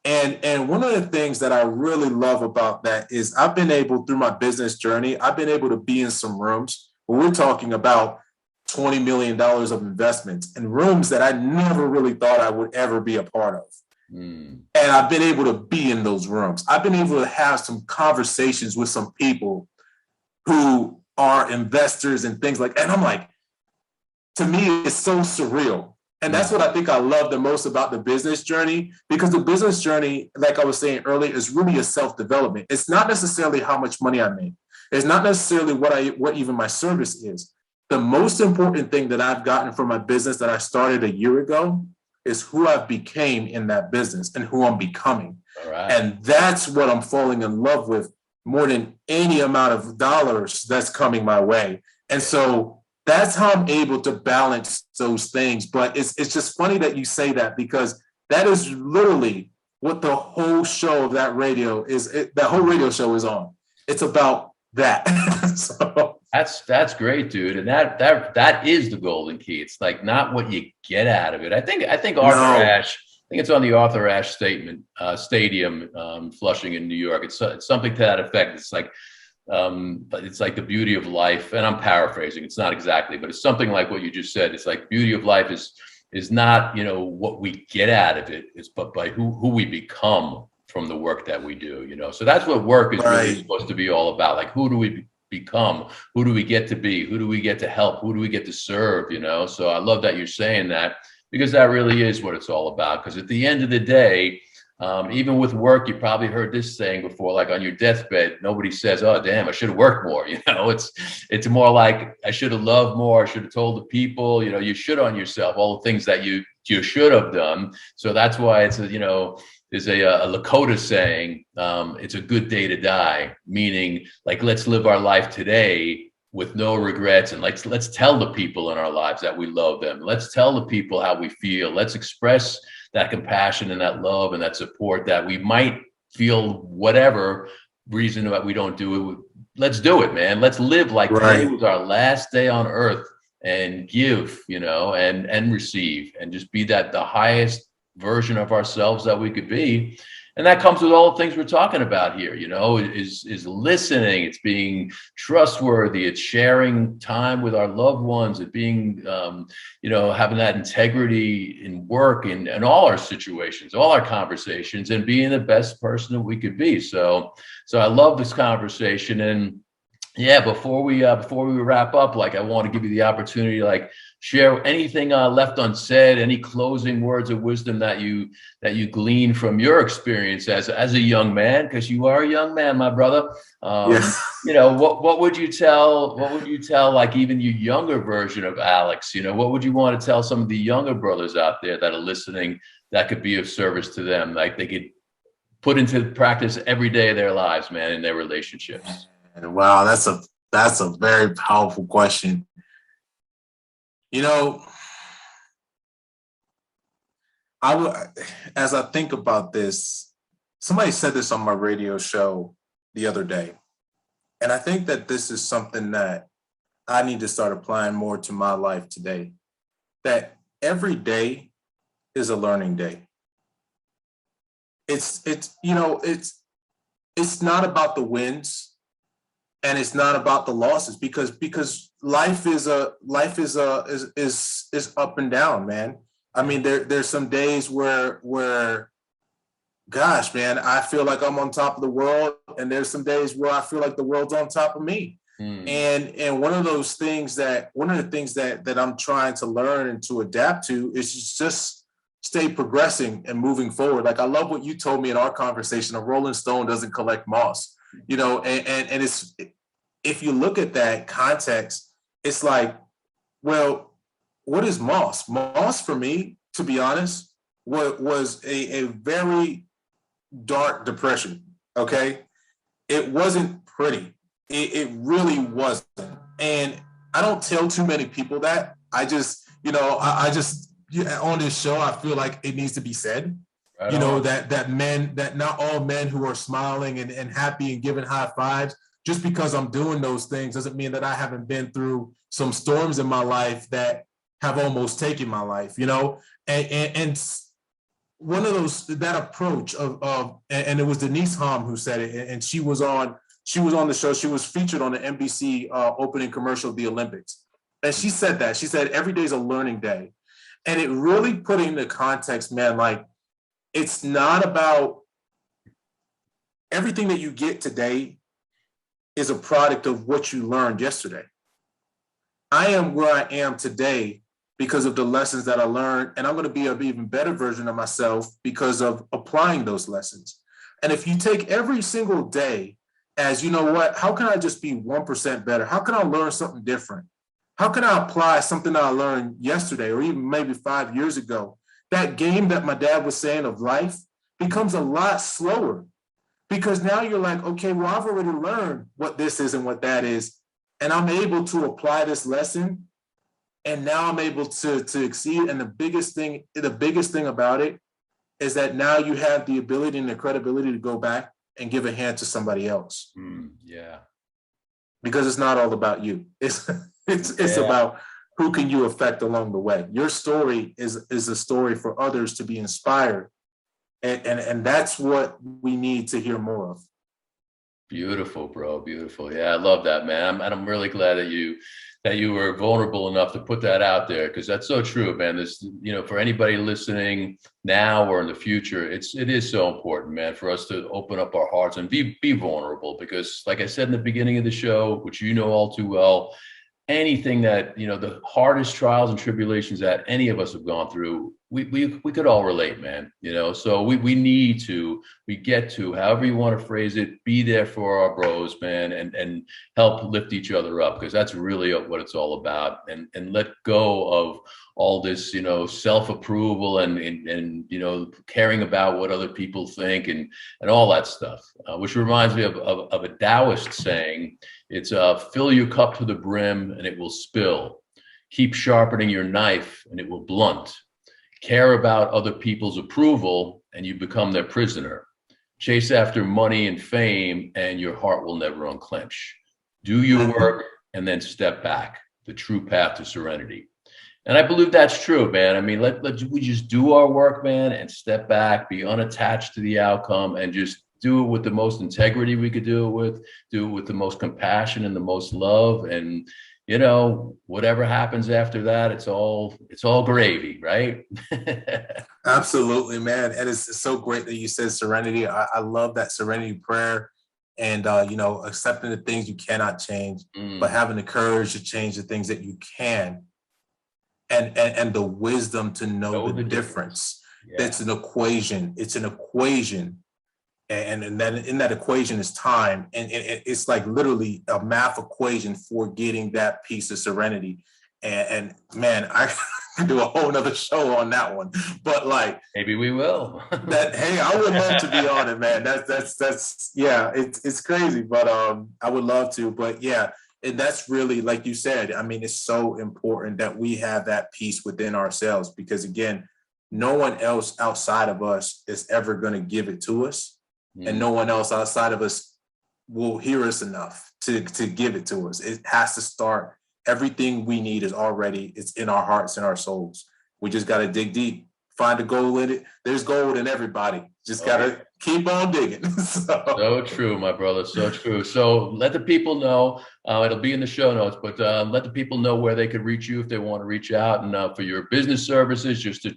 And one of the things that I really love about that is I've been able, through my business journey, I've been able to be in some rooms where we're talking about $20 million of investments in rooms that I never really thought I would ever be a part of. And I've been able to be in those rooms. I've been able to have some conversations with some people who are investors and things like that. And I'm like, to me, it's so surreal. And that's what I think I love the most about the business journey, because the business journey, like I was saying earlier, is really a self-development. It's not necessarily how much money I make. It's not necessarily what even my service is. The most important thing that I've gotten from my business that I started a year ago is who I became in that business and who I'm becoming. All right. And that's what I'm falling in love with more than any amount of dollars that's coming my way. And so That's how I'm able to balance those things. But it's just funny that you say that, because that is literally what the whole show of that radio is. That whole radio show is on. It's about that. So That's great, dude. And that is the golden key. It's like not what you get out of it. I think Arthur no, Ashe, I think it's on the Arthur Ashe stadium, Flushing in New York. It's something to that effect. It's like, but it's like the beauty of life. And I'm paraphrasing. It's not exactly, but it's something like what you just said. It's like beauty of life is not, what we get out of it, but by who we become from the work that we do, So that's what work is really right. supposed to be all about. Like, who do we become? Who do we get to be? Who do we get to help? Who do we get to serve? So I love that you're saying that, because that really is what it's all about. Because at the end of the day, even with work, you probably heard this saying before, like on your deathbed, nobody says, "Oh, damn, I should have worked more." It's more like, I should have loved more. I should have told the people, you should on yourself all the things that you should have done. So that's why it's there's a Lakota saying, it's a good day to die, meaning like, let's live our life today with no regrets. And let's tell the people in our lives that we love them. Let's tell the people how we feel. Let's express that compassion and that love and that support that we might feel whatever reason that we don't do it. Let's do it, man. Let's live like today was our last day on earth, and give, and receive, and just be the highest version of ourselves that we could be. And that comes with all the things we're talking about here, is listening. It's being trustworthy. It's sharing time with our loved ones. It being, having that integrity in work and all our situations, all our conversations, and being the best person that we could be. So I love this conversation. And yeah, before we wrap up, like, I want to give you the opportunity, like, share anything left unsaid, any closing words of wisdom that you glean from your experience as a young man, because you are a young man, my brother. Yes. What would you tell? What would you tell, like, even your younger version of Alex? What would you want to tell some of the younger brothers out there that are listening that could be of service to them, like they could put into practice every day of their lives, man, in their relationships? Wow, that's a very powerful question. I would, as I think about this, somebody said this on my radio show the other day, and I think that this is something that I need to start applying more to my life today. That every day is a learning day. It's not about the wins, and it's not about the losses, because life is up and down, man. I mean, there's some days where gosh, man, I feel like I'm on top of the world, and there's some days where I feel like the world's on top of me. And one of the things that I'm trying to learn and to adapt to is just stay progressing and moving forward. Like, I love what you told me in our conversation: a rolling stone doesn't collect moss. And it's, if you look at that context, it's like, well, what is moss? Moss, for me, to be honest, was a very dark depression. Okay. It wasn't pretty. It really wasn't. And I don't tell too many people that. I just, on this show, I feel like it needs to be said. Right, that not all men who are smiling and happy and giving high fives, just because I'm doing those things doesn't mean that I haven't been through some storms in my life that have almost taken my life, and one of those, that approach of and it was Denise Hom who said it, and she was on the show. She was featured on the NBC opening commercial of the Olympics. And she said every day is a learning day. And it really put into context, man, like, it's not about everything that you get today is a product of what you learned yesterday. I am where I am today because of the lessons that I learned, and I'm going to be an even better version of myself because of applying those lessons. And if you take every single day as, how can I just be 1% better? How can I learn something different? How can I apply something that I learned yesterday or even maybe 5 years ago? That game that my dad was saying of life becomes a lot slower, because now you're like, okay, well, I've already learned what this is and what that is, and I'm able to apply this lesson And now I'm able to exceed. And the biggest thing about it is that now you have the ability and the credibility to go back and give a hand to somebody else. Yeah. Because it's not all about you. It's about who can you affect along the way. Your story is a story for others to be inspired. And that's what we need to hear more of. Beautiful, bro. Beautiful. Yeah, I love that, man. I'm really glad that you were vulnerable enough to put that out there, because that's so true, man. This, for anybody listening now or in the future, it is so important, man, for us to open up our hearts and be vulnerable, because like I said in the beginning of the show, which you know all too well, anything that, the hardest trials and tribulations that any of us have gone through, we could all relate, man. So we get to, however you want to phrase it, be there for our bros, man, and help lift each other up, because that's really what it's all about. And let go of all this, self-approval and caring about what other people think and all that stuff, which reminds me of a Taoist saying. It's fill your cup to the brim and it will spill. Keep sharpening your knife and it will blunt. Care about other people's approval and you become their prisoner. Chase after money and fame and your heart will never unclench. Do your work and then step back. The true path to serenity. And I believe that's true, man. I mean, we just do our work, man, and step back, be unattached to the outcome, and just do it with the most integrity we could do it with the most compassion and the most love. And, whatever happens after that, it's all gravy, right? Absolutely, man. And it's so great that you said serenity. I love that serenity prayer and, accepting the things you cannot change, but having the courage to change the things that you can. And the wisdom to know the difference. Yeah. It's an equation. And then in that equation is time. And it's like literally a math equation for getting that piece of serenity. And man, I can do a whole nother show on that one. But like, maybe we will. Hey, I would love to be on it, man. That's yeah, it's crazy, but I would love to. But yeah, and that's really, like you said, I mean, it's so important that we have that peace within ourselves, because again, no one else outside of us is ever going to give it to us. And no one else outside of us will hear us enough to give it to us. It has to start. Everything we need it's in our hearts and our souls. We just got to dig deep, find the gold in it. There's gold in everybody. Just got to keep on digging. So true, my brother. So true. So let the people know, it'll be in the show notes, but let the people know where they could reach you if they want to reach out, and for your business services, just to,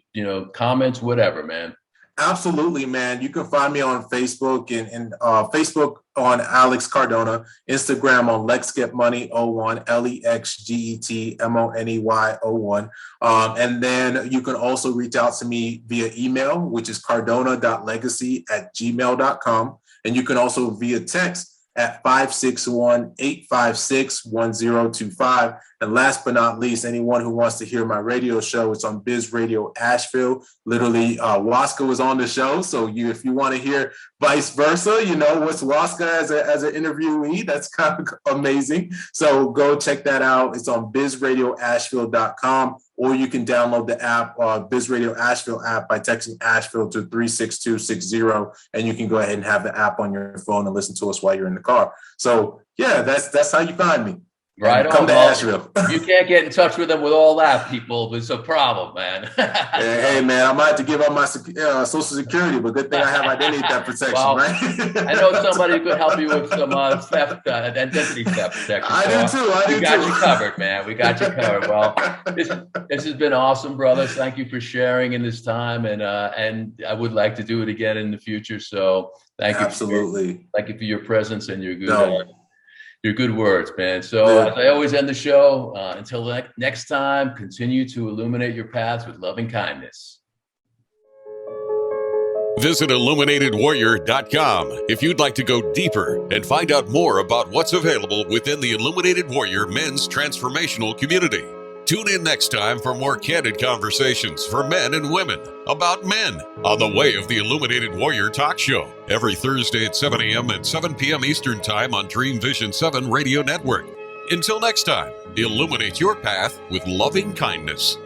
comments, whatever, man. Absolutely, man. You can find me on Facebook and Facebook on Alex Cardona, Instagram on Lex Get Money 01, LEXGETMONEY 01. And then you can also reach out to me via email, which is cardona.legacy@gmail.com. And you can also via text at 561-856-1025. And last but not least, anyone who wants to hear my radio show, it's on Biz Radio Asheville. Literally, Waska was on the show. So if you want to hear vice versa, what's Waska as an interviewee, that's kind of amazing. So go check that out. It's on bizradioasheville.com, or you can download the app, Biz Radio Asheville app, by texting Asheville to 36260, and you can go ahead and have the app on your phone and listen to us while you're in the car. So yeah, that's how you find me. Right. Come to Asheville. You can't get in touch with them with all that, people. It's a problem, man. Hey, man, I might have to give up my Social Security, but good thing I have identity theft protection, right? I know somebody who could help you with some identity theft protection. I do too. We got you covered, man. We got you covered. Well, this has been awesome, brother. Thank you for sharing in this time, and I would like to do it again in the future. So thank you. Absolutely. Thank you for your presence and your good. Your good words, man. So as I always end the show, until next time, continue to illuminate your paths with loving kindness. Visit IlluminatedWarrior.com if you'd like to go deeper and find out more about what's available within the Illuminated Warrior Men's Transformational Community. Tune in next time for more candid conversations for men and women about men on the Way of the Illuminated Warrior Talk Show every Thursday at 7 a.m. and 7 p.m. Eastern Time on Dream Vision 7 Radio Network. Until next time, Illuminate your path with loving kindness.